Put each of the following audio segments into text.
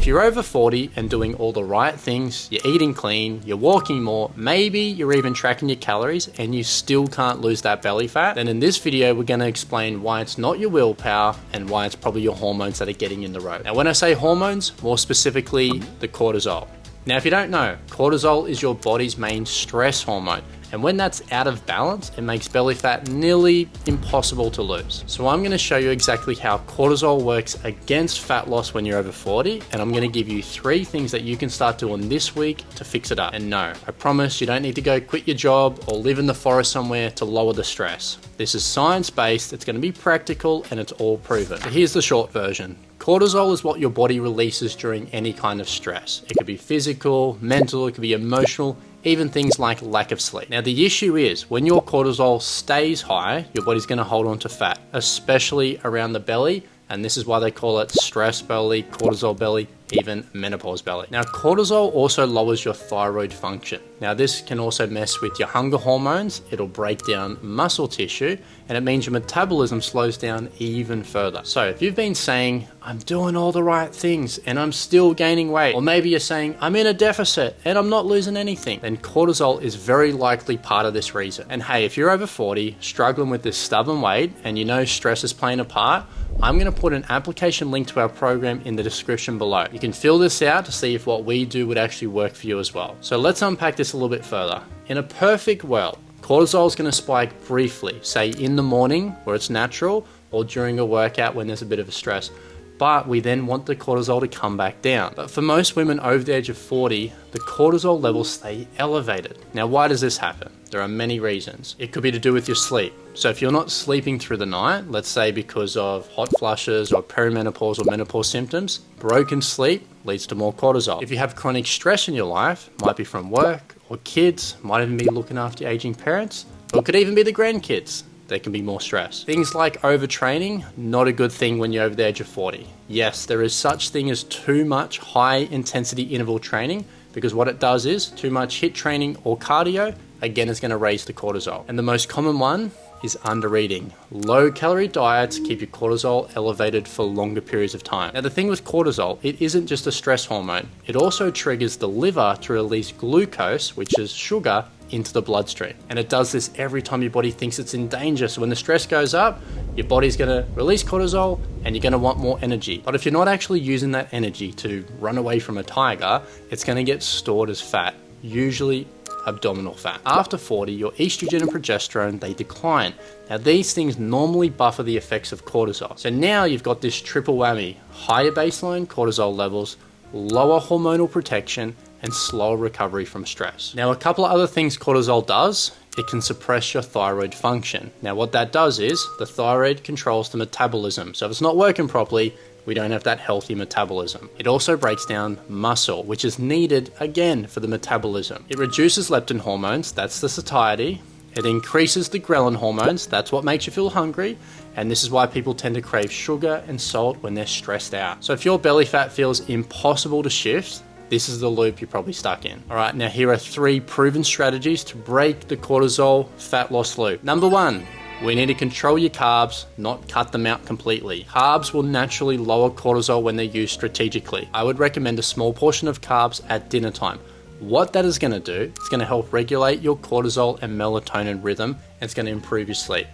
If you're over 40 and doing all the right things, you're eating clean, you're walking more, maybe you're even tracking your calories and you still can't lose that belly fat, then in this video we're going to explain why it's not your willpower and why it's probably your hormones that are getting in the road. Now when I say hormones, more specifically the cortisol. Now if you don't know, cortisol is your body's main stress hormone. And when that's out of balance, it makes belly fat nearly impossible to lose. So I'm going to show you exactly how cortisol works against fat loss when you're over 40. And I'm going to give you 3 things that you can start doing this week to fix it up. And no, I promise you don't need to go quit your job or live in the forest somewhere to lower the stress. This is science-based, it's going to be practical, and it's all proven. So here's the short version. Cortisol is what your body releases during any kind of stress. It could be physical, mental, it could be emotional, even things like lack of sleep. Now the issue is when your cortisol stays high, your body's going to hold on to fat, especially around the belly, and this is why they call it stress belly, cortisol belly, even menopause belly. Now cortisol also lowers your thyroid function. Now this can also mess with your hunger hormones, it'll break down muscle tissue, and it means your metabolism slows down even further. So if you've been saying, I'm doing all the right things and I'm still gaining weight, or maybe you're saying, I'm in a deficit and I'm not losing anything, then cortisol is very likely part of this reason. And hey, if you're over 40, struggling with this stubborn weight, and you know stress is playing a part, I'm going to put an application link to our program in the description below. You can fill this out to see if what we do would actually work for you as well. So let's unpack this a little bit further. In a perfect world, cortisol is going to spike briefly, say in the morning where it's natural, or during a workout when there's a bit of a stress. But we then want the cortisol to come back down. But for most women over the age of 40, the cortisol levels stay elevated. Now, why does this happen? There are many reasons. It could be to do with your sleep. So if you're not sleeping through the night, let's say because of hot flushes or perimenopause or menopause symptoms, broken sleep leads to more cortisol. If you have chronic stress in your life, might be from work or kids, might even be looking after your aging parents, or it could even be the grandkids. There can be more stress. Things like overtraining, not a good thing when you're over the age of 40. Yes, there is such thing as too much high intensity interval training, because what it does is too much HIIT training or cardio, again, is going to raise the cortisol. And the most common one is undereating. Low calorie diets keep your cortisol elevated for longer periods of time. Now the thing with cortisol, it isn't just a stress hormone. It also triggers the liver to release glucose, which is sugar, into the bloodstream. And it does this every time your body thinks it's in danger. So when the stress goes up, your body's gonna release cortisol and you're gonna want more energy. But if you're not actually using that energy to run away from a tiger, it's gonna get stored as fat, usually abdominal fat. After 40, your estrogen and progesterone, they decline. Now these things normally buffer the effects of cortisol. So now you've got this triple whammy: higher baseline cortisol levels, lower hormonal protection, and slower recovery from stress. Now a couple of other things cortisol does, it can suppress your thyroid function. Now what that does is the thyroid controls the metabolism. So if it's not working properly, we don't have that healthy metabolism. It also breaks down muscle, which is needed again for the metabolism. It reduces leptin hormones, that's the satiety. It increases the ghrelin hormones, that's what makes you feel hungry. And this is why people tend to crave sugar and salt when they're stressed out. So if your belly fat feels impossible to shift, this is the loop you're probably stuck in. All right, now here are 3 proven strategies to break the cortisol fat loss loop. Number 1, we need to control your carbs, not cut them out completely. Carbs will naturally lower cortisol when they're used strategically. I would recommend a small portion of carbs at dinner time. What that is gonna do, it's gonna help regulate your cortisol and melatonin rhythm, and it's gonna improve your sleep.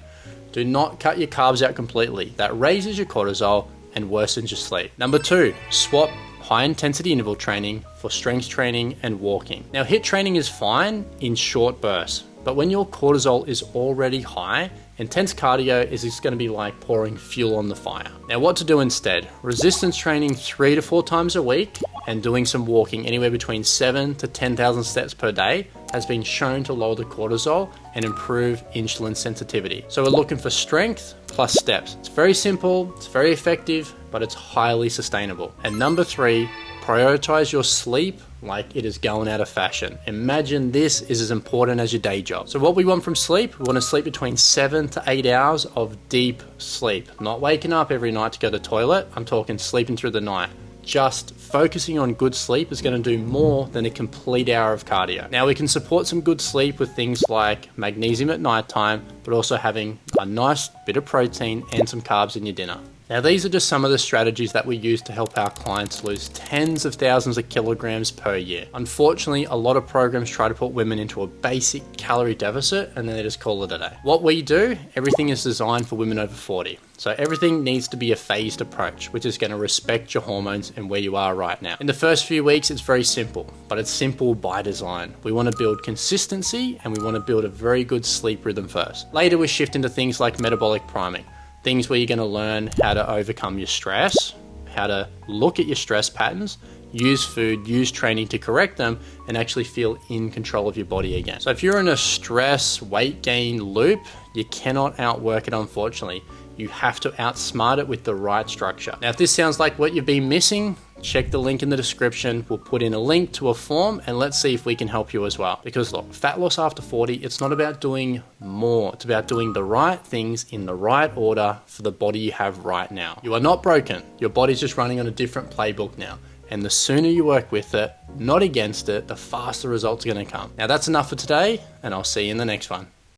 Do not cut your carbs out completely. That raises your cortisol and worsens your sleep. Number 2, swap high intensity interval training for strength training and walking. Now HIIT training is fine in short bursts, but when your cortisol is already high, intense cardio is just going to be like pouring fuel on the fire. Now what to do instead? Resistance training 3 to 4 times a week and doing some walking anywhere between 7 to 10,000 steps per day has been shown to lower the cortisol and improve insulin sensitivity. So we're looking for strength plus steps. It's very simple, it's very effective, but it's highly sustainable. And number 3, prioritize your sleep like it is going out of fashion. Imagine this is as important as your day job. So what we want from sleep, we want to sleep between 7 to 8 hours of deep sleep. Not waking up every night to go to the toilet, I'm talking sleeping through the night. Just focusing on good sleep is going to do more than a complete hour of cardio. Now we can support some good sleep with things like magnesium at nighttime, but also having a nice bit of protein and some carbs in your dinner. Now, these are just some of the strategies that we use to help our clients lose tens of thousands of kilograms per year. Unfortunately, a lot of programs try to put women into a basic calorie deficit and then they just call it a day. What we do, everything is designed for women over 40. So everything needs to be a phased approach, which is going to respect your hormones and where you are right now. In the first few weeks, it's very simple, but it's simple by design. We want to build consistency and we want to build a very good sleep rhythm first. Later, we shift into things like metabolic priming, things where you're going to learn how to overcome your stress, how to look at your stress patterns, use food, use training to correct them, and actually feel in control of your body again. So if you're in a stress, weight gain loop, you cannot outwork it, unfortunately. You have to outsmart it with the right structure. Now, if this sounds like what you've been missing, check the link in the description. We'll put in a link to a form and let's see if we can help you as well. Because look, fat loss after 40, it's not about doing more. It's about doing the right things in the right order for the body you have right now. You are not broken. Your body's just running on a different playbook now. And the sooner you work with it, not against it, the faster results are going to come. Now, that's enough for today, and I'll see you in the next one.